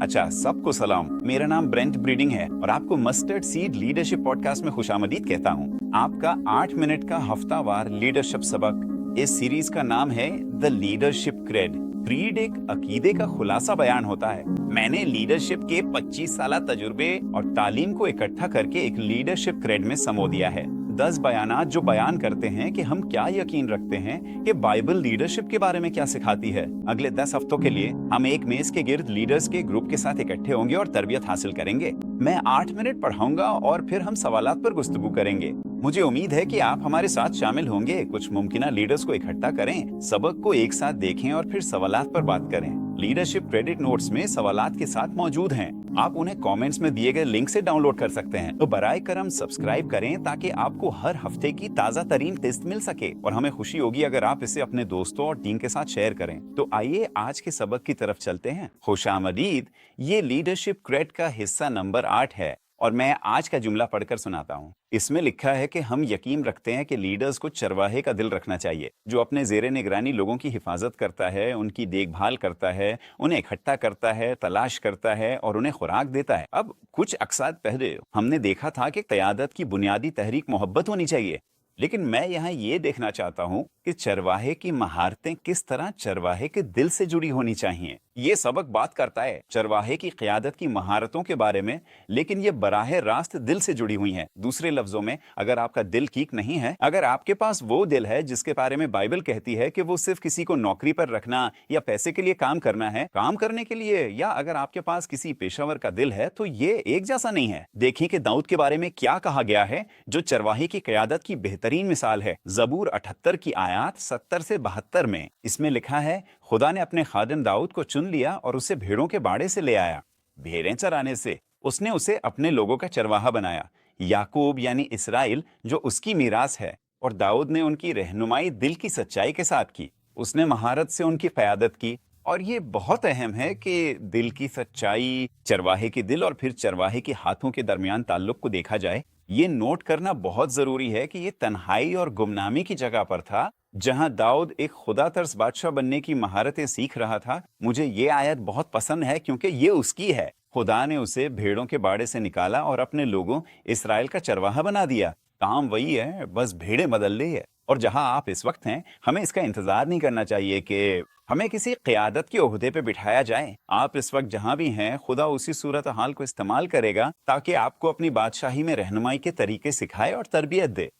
अच्छा, सबको सलाम। मेरा नाम ब्रेंट ब्रीडिंग है और आपको मस्टर्ड सीड लीडरशिप पॉडकास्ट में खुशामदीद कहता हूँ। आपका 8 मिनट का हफ्तावार लीडरशिप सबक। इस सीरीज का नाम है द लीडरशिप क्रेड। क्रीड एक अकीदे का खुलासा बयान होता है। मैंने लीडरशिप के 25 साल तजुर्बे और तालीम को इकट्ठा करके एक लीडरशिप क्रेड में समो दिया है। 10 बयानात जो बयान करते हैं कि हम क्या यकीन रखते हैं कि बाइबल लीडरशिप के बारे में क्या सिखाती है। अगले 10 हफ्तों के लिए हम एक मेज के गिर्द लीडर्स के ग्रुप के साथ इकट्ठे होंगे और तरबियत हासिल करेंगे। मैं 8 मिनट पढ़ाऊंगा और फिर हम सवालात पर गुफ्तगू करेंगे। मुझे उम्मीद है कि आप हमारे साथ शामिल होंगे। कुछ मुमकिना लीडर्स को इकट्ठा करें, सबक को एक साथ देखें और फिर सवालात पर बात करें। लीडरशिप क्रेडिट नोट्स में सवालात के साथ मौजूद हैं। आप उन्हें कमेंट्स में दिए गए लिंक से डाउनलोड कर सकते हैं। तो बराए करम सब्सक्राइब करें ताकि आपको हर हफ्ते की ताज़ा तरीन किस्त मिल सके, और हमें खुशी होगी अगर आप इसे अपने दोस्तों और टीम के साथ शेयर करें। तो आइए आज के सबक की तरफ चलते हैं। खुशामदीद। ये लीडरशिप क्रेड का हिस्सा नंबर 8 है और मैं आज का जुमला पढ़कर सुनाता हूँ। इसमें लिखा है कि हम यकीन रखते हैं कि लीडर्स को चरवाहे का दिल रखना चाहिए, जो अपने ज़ेरे निगरानी लोगों की हिफाजत करता है, उनकी देखभाल करता है, उन्हें इकट्ठा करता है, तलाश करता है और उन्हें खुराक देता है। अब कुछ अक्साद पहले हमने देखा था कि क़यादत की बुनियादी तहरीक मोहब्बत होनी चाहिए, लेकिन मैं यहाँ ये देखना चाहता हूँ कि चरवाहे की महारतें किस तरह चरवाहे के दिल से जुड़ी होनी चाहिए। ये सबक बात करता है चरवाहे की क़यादत की महारतों के बारे में, लेकिन ये बराह रास्त दिल से जुड़ी हुई हैं। दूसरे लफ्जों में, अगर आपका दिल ठीक नहीं है, अगर आपके पास वो दिल है जिसके बारे में बाइबल कहती है कि वो सिर्फ किसी को नौकरी पर रखना या पैसे के लिए काम करना है, काम करने के लिए, या अगर आपके पास किसी पेशावर का दिल है, तो ये एक जैसा नहीं है। देखिए कि दाऊद के बारे में क्या कहा गया है, जो चरवाहे की क़यादत की बेहतरीन मिसाल है। ज़बूर 78 की आयत 70 से 72 में इसमें लिखा है, खुदा ने अपने खादिम दाऊद को चुन लिया और उसे भेड़ों के बाड़े से ले आया, भेड़ें चराने से। उसने उसे अपने लोगों का चरवाहा बनाया, याकूब यानी इसराइल जो उसकी मीरास है। और दाऊद ने उनकी रहनुमाई दिल की सच्चाई के साथ की। उसने महारत से उनकी क़यादत की। और ये बहुत अहम है कि दिल की सच्चाई, चरवाहे के दिल और फिर चरवाहे के हाथों के दरमियान ताल्लुक को देखा जाए। ये नोट करना बहुत ज़रूरी है कि ये तन्हाई और गुमनामी की जगह पर था, जहां दाऊद एक खुदा तर्स बादशाह बनने की महारतें सीख रहा था। मुझे ये आयत बहुत पसंद है क्योंकि ये उसकी है। खुदा ने उसे भेड़ों के बाड़े से निकाला और अपने लोगों इसराइल का चरवाहा बना दिया। काम वही है, बस भेड़ें बदल ली है। और जहां आप इस वक्त हैं, हमें इसका इंतजार नहीं करना चाहिए कि हमें किसी क़यादत के ओहदे पे बिठाया जाए। आप इस वक्त जहां भी हैं, खुदा उसी सूरत हाल को इस्तेमाल करेगा ताकि आपको अपनी बादशाही में रहनुमाई के तरीके सिखाए और तरबियत दे।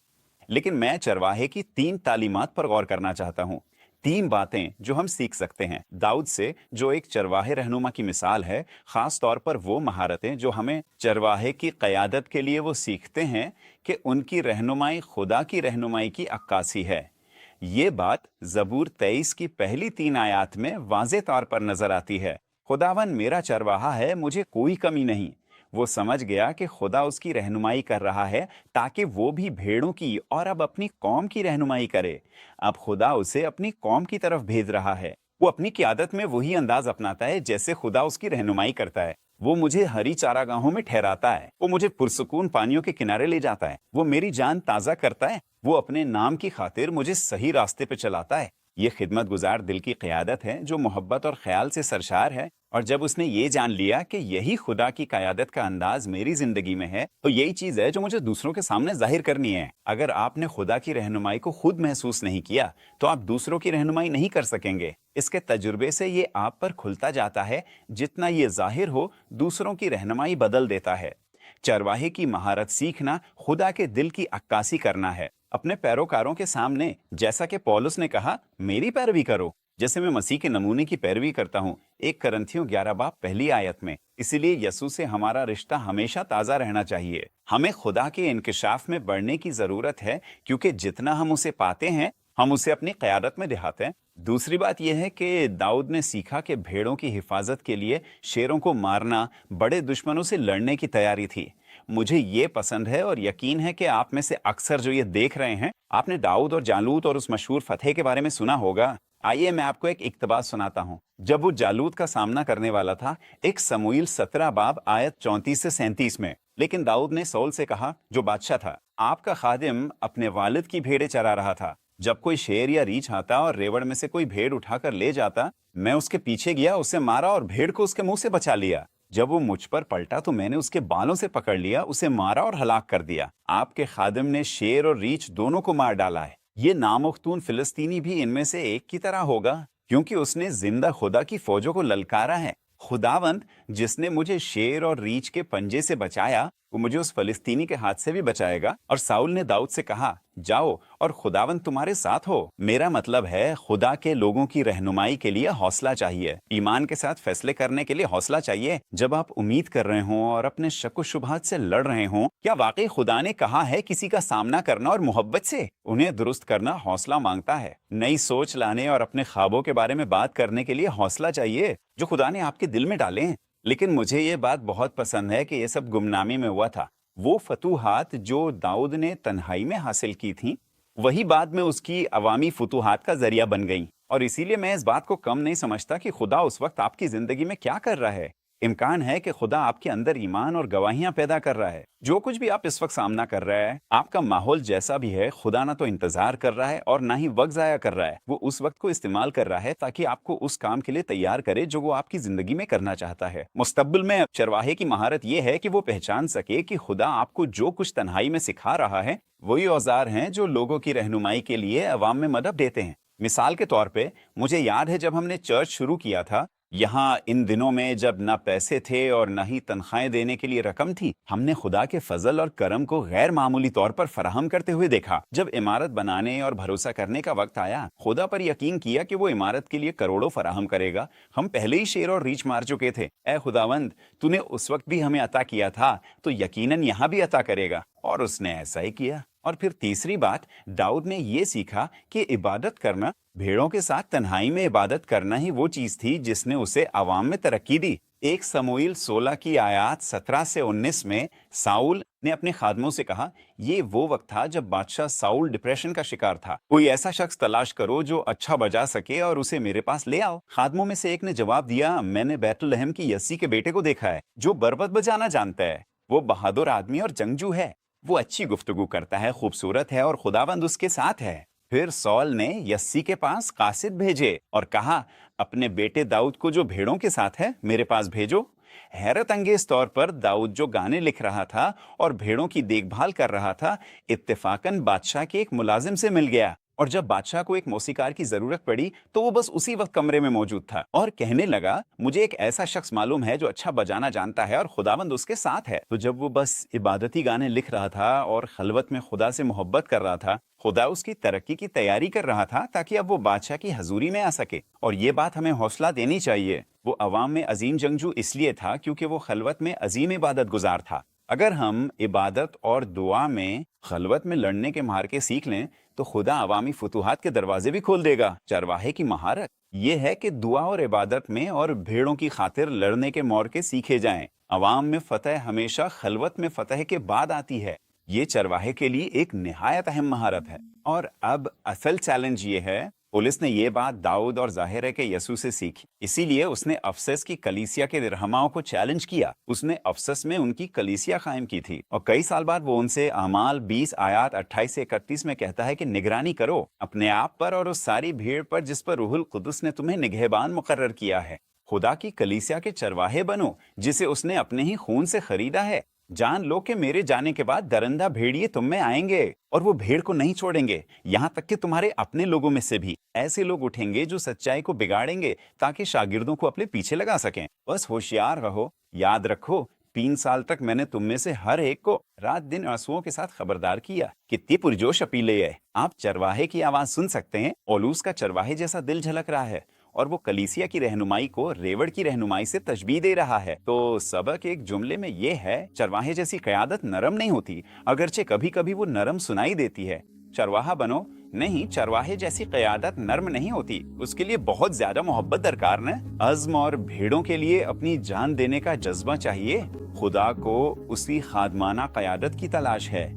लेकिन मैं चरवाहे की 3 तालीमात पर गौर करना चाहता हूँ। 3 बातें जो हम सीख सकते हैं दाऊद से, जो एक चरवाहे रहनुमा की मिसाल है। ख़ास तौर पर वो महारतें जो हमें चरवाहे की क़यादत के लिए वो सीखते हैं कि उनकी रहनुमाई खुदा की रहनुमाई की अक्कासी है। ये बात ज़बूर 23 की पहली 3 आयात में वाज़े तौर पर नजर आती है। खुदावन मेरा चरवाहा है, मुझे कोई कमी नहीं। वो समझ गया कि खुदा उसकी रहनुमाई कर रहा है ताकि वो भी भेड़ों की और अब अपनी कौम की रहनुमाई करे। अब खुदा उसे अपनी कौम की तरफ भेज रहा है। वो अपनी क़यादत में वही अंदाज अपनाता है जैसे खुदा उसकी रहनुमाई करता है। वो मुझे हरी चारागाहों में ठहराता है, वो मुझे पुरसुकून पानियों के किनारे ले जाता है, वो मेरी जान ताज़ा करता है, वो अपने नाम की खातिर मुझे सही रास्ते पे चलाता है। ये खिदमत गुजार दिल की क़यादत है जो मोहब्बत और ख्याल से सरशार है। और जब उसने ये जान लिया कि यही खुदा की क़यादत का अंदाज मेरी ज़िंदगी में है, तो यही चीज़ है जो मुझे दूसरों के सामने जाहिर करनी है। अगर आपने खुदा की रहनुमाई को खुद महसूस नहीं किया, तो आप दूसरों की रहनुमाई नहीं कर सकेंगे। इसके तजुर्बे से ये आप पर खुलता जाता है। जितना ये जाहिर हो, दूसरों की रहनुमाई बदल देता है। चरवाहे की महारत सीखना खुदा के दिल की अक्कासी करना है अपने पैरोकारों के सामने। जैसा कि पौलुस ने कहा, मेरी पैरवी करो जैसे मैं मसीह के नमूने की पैरवी करता हूँ, 1 करंथियों 11 बाब पहली आयत में। इसीलिए यसू से हमारा रिश्ता हमेशा ताज़ा रहना चाहिए। हमें खुदा के इंकिशाफ में बढ़ने की ज़रूरत है, क्योंकि जितना हम उसे पाते हैं, हम उसे अपनी क़यादत में दिखाते हैं। दूसरी बात यह है कि दाऊद ने सीखा कि भेड़ों की हिफाजत के लिए शेरों को मारना बड़े दुश्मनों से लड़ने की तैयारी थी। मुझे ये पसंद है और यकीन है कि आप में से अक्सर जो ये देख रहे हैं, आपने दाऊद और जालूत और उस मशहूर फतह के बारे में सुना होगा। आइए मैं आपको एक इक्तबास सुनाता हूँ। जब वो जालूत का सामना करने वाला था, 1 समूएल 17 बाब आयत 34 से 37 में, लेकिन दाऊद ने सौल से कहा, जो बादशाह था, आपका खादिम अपने वालिद की भेड़ें चरा रहा था। जब कोई शेर या रीछ आता और रेवड़ में से कोई भेड़ उठाकर ले जाता, मैं उसके पीछे गया, उसे मारा और भेड़ को उसके मुंह से बचा लिया। جب وہ مجھ پر پلٹا تو میں نے اس کے بالوں سے پکڑ لیا, اسے مارا اور ہلاک کر دیا. آپ کے خادم نے شیر اور ریچھ دونوں کو مار ڈالا ہے. یہ نامختون فلسطینی بھی ان میں سے ایک کی طرح ہوگا, کیونکہ اس نے زندہ خدا کی فوجوں کو للکارا ہے. خداوند جس نے مجھے شیر اور ریچھ کے پنجے سے بچایا, وہ مجھے اس فلسطینی کے ہاتھ سے بھی بچائے گا. اور ساؤل نے داؤد سے کہا, جاؤ اور خداوند تمہارے ساتھ ہو. میرا مطلب ہے خدا کے لوگوں کی رہنمائی کے لیے حوصلہ چاہیے, ایمان کے ساتھ فیصلے کرنے کے لیے حوصلہ چاہیے. جب آپ امید کر رہے ہوں اور اپنے شک و شبہات سے لڑ رہے ہوں, کیا واقعی خدا نے کہا ہے کسی کا سامنا کرنا اور محبت سے انہیں درست کرنا حوصلہ مانگتا ہے؟ نئی سوچ لانے اور اپنے خوابوں کے بارے میں بات کرنے کے لیے حوصلہ چاہیے جو خدا نے آپ کے دل میں ڈالے ہیں. لیکن مجھے یہ بات بہت پسند ہے کہ یہ سب گمنامی میں ہوا تھا. وہ فتوحات جو داؤد نے تنہائی میں حاصل کی تھیں, وہی بعد میں اس کی عوامی فتوحات کا ذریعہ بن گئیں. اور اسی لیے میں اس بات کو کم نہیں سمجھتا کہ خدا اس وقت آپ کی زندگی میں کیا کر رہا ہے. امکان ہے کہ خدا آپ کے اندر ایمان اور گواہیاں پیدا کر رہا ہے. جو کچھ بھی آپ اس وقت سامنا کر رہے ہیں, آپ کا ماحول جیسا بھی ہے, خدا نہ تو انتظار کر رہا ہے اور نہ ہی وقت ضائع کر رہا ہے. وہ اس وقت کو استعمال کر رہا ہے تاکہ آپ کو اس کام کے لیے تیار کرے جو وہ آپ کی زندگی میں کرنا چاہتا ہے. مستقبل میں چرواہے کی مہارت یہ ہے کہ وہ پہچان سکے کہ خدا آپ کو جو کچھ تنہائی میں سکھا رہا ہے وہی اوزار ہیں جو لوگوں کی رہنمائی کے لیے عوام میں مدد دیتے ہیں. مثال کے طور پہ مجھے یاد ہے جب ہم نے چرچ شروع کیا تھا, یہاں ان دنوں میں جب نہ پیسے تھے اور نہ ہی تنخواہیں دینے کے لیے رقم تھی, ہم نے خدا کے فضل اور کرم کو غیر معمولی طور پر فراہم کرتے ہوئے دیکھا. جب عمارت بنانے اور بھروسہ کرنے کا وقت آیا, خدا پر یقین کیا کہ وہ عمارت کے لیے کروڑوں فراہم کرے گا. ہم پہلے ہی شیر اور ریچھ مار چکے تھے. اے خداوند, تو نے اس وقت بھی ہمیں عطا کیا تھا تو یقیناً یہاں بھی عطا کرے گا. اور اس نے ایسا ہی کیا. اور پھر تیسری بات, داؤد نے یہ سیکھا کہ عبادت کرنا, بھیڑوں کے ساتھ تنہائی میں عبادت کرنا ہی وہ چیز تھی جس نے اسے عوام میں ترقی دی. 1 سموئیل 16 کی آیات 17 سے 19 میں ساؤل نے اپنے خادموں سے کہا, یہ وہ وقت تھا جب بادشاہ ساؤل ڈپریشن کا شکار تھا. کوئی ایسا شخص تلاش کرو جو اچھا بجا سکے اور اسے میرے پاس لے آؤ. خادموں میں سے ایک نے جواب دیا, میں نے بیت لحم کی یسی کے بیٹے کو دیکھا ہے جو بربت بجانا جانتا ہے. وہ بہادر آدمی اور جنگجو ہے. وہ اچھی گفتگو کرتا ہے, خوبصورت ہے اور خداوند اس کے ساتھ ہے. پھر سول نے یسی کے پاس قاصد بھیجے اور کہا, اپنے بیٹے داؤد کو جو بھیڑوں کے ساتھ ہے میرے پاس بھیجو. حیرت انگیز طور پر داؤد جو گانے لکھ رہا تھا اور بھیڑوں کی دیکھ بھال کر رہا تھا, اتفاقاً بادشاہ کے ایک ملازم سے مل گیا. اور جب بادشاہ کو ایک موسیقار کی ضرورت پڑی تو وہ بس اسی وقت کمرے میں موجود تھا اور کہنے لگا, مجھے ایک ایسا شخص معلوم ہے جو اچھا بجانا جانتا ہے اور خداوند اس کے ساتھ ہے. تو جب وہ بس عبادتی گانے لکھ رہا تھا اور خلوت میں خدا سے محبت کر رہا تھا, خدا اس کی ترقی کی تیاری کر رہا تھا تاکہ اب وہ بادشاہ کی حضوری میں آ سکے. اور یہ بات ہمیں حوصلہ دینی چاہیے. وہ عوام میں عظیم جنگجو اس لیے تھا کیونکہ وہ خلوت میں عظیم عبادت گزار تھا. اگر ہم عبادت اور دعا میں خلوت میں لڑنے کے مہارتیں سیکھ لیں تو خدا عوامی فتوحات کے دروازے بھی کھول دے گا. چرواہے کی مہارت یہ ہے کہ دعا اور عبادت میں اور بھیڑوں کی خاطر لڑنے کے موقع سیکھے جائیں. عوام میں فتح ہمیشہ خلوت میں فتح کے بعد آتی ہے. یہ چرواہے کے لیے ایک نہایت اہم مہارت ہے. اور اب اصل چیلنج یہ ہے, پولیس نے یہ بات داؤد اور ظاہر ہے کہ یسوع سے سیکھی. اسی لیے اس نے افسس کی کلیسیا کے رہنماؤں کو چیلنج کیا. اس نے افسس میں ان کی کلیسیا قائم کی تھی اور کئی سال بعد وہ ان سے اعمال 20 آیات 28 سے 31 میں کہتا ہے کہ نگرانی کرو اپنے آپ پر اور اس ساری بھیڑ پر جس پر روح القدس نے تمہیں نگہبان مقرر کیا ہے. خدا کی کلیسیا کے چرواہے بنو جسے اس نے اپنے ہی خون سے خریدا ہے. جان لو کہ میرے جانے کے بعد درندہ بھیڑیے تم میں آئیں گے اور وہ بھیڑ کو نہیں چھوڑیں گے, یہاں تک کہ تمہارے اپنے لوگوں میں سے بھی ایسے لوگ اٹھیں گے جو سچائی کو بگاڑیں گے تاکہ شاگردوں کو اپنے پیچھے لگا سکیں. بس ہوشیار رہو. یاد رکھو 3 سال تک میں نے تم میں سے ہر ایک کو رات دن آنسوؤں کے ساتھ خبردار کیا. کتنی پرجوش اپیلیں ہے. آپ چرواہے کی آواز سن سکتے ہیں. اولوس کا چرواہے جیسا دل جھلک رہا ہے اور وہ کلیسیا کی رہنمائی کو ریوڑ کی رہنمائی سے تشبیہ دے رہا ہے. تو سبق ایک جملے میں یہ ہے, چرواہے جیسی قیادت نرم نہیں ہوتی, اگرچہ کبھی کبھی وہ نرم سنائی دیتی ہے. چرواہا بنو. نہیں, چرواہے جیسی قیادت نرم نہیں ہوتی, اس کے لیے بہت زیادہ محبت درکار ہے. عزم اور بھیڑوں کے لیے اپنی جان دینے کا جذبہ چاہیے. خدا کو اسی خادمانہ قیادت کی تلاش ہے.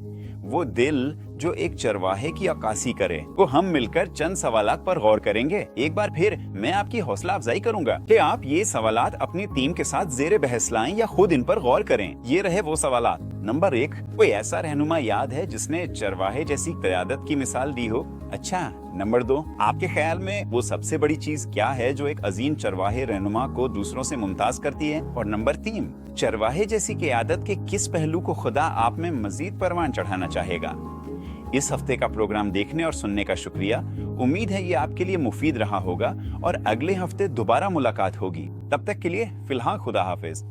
وہ دل जो एक चरवाहे की अक्कासी करे। वो हम मिलकर चंद सवालात पर गौर करेंगे। एक बार फिर मैं आपकी हौसला अफजाई करूंगा कि आप ये सवालात अपनी टीम के साथ जेर बहस लाएं या खुद इन पर गौर करें। ये रहे वो सवालात। नंबर 1, कोई ऐसा रहनुमा याद है जिसने चरवाहे जैसी क़यादत की मिसाल दी हो? अच्छा। नंबर 2, आपके ख्याल में वो सबसे बड़ी चीज क्या है जो एक अजीम चरवाहे रहनुमा को दूसरों से मुमताज करती है? और नंबर 3, चरवाहे जैसी क़यादत के किस पहलू को खुदा आप में मजीद परवान चढ़ाना चाहेगा? इस हफ्ते का प्रोग्राम देखने और सुनने का शुक्रिया। उम्मीद है ये आपके लिए मुफीद रहा होगा और अगले हफ्ते दोबारा मुलाकात होगी। तब तक के लिए फिलहाल खुदा हाफिज।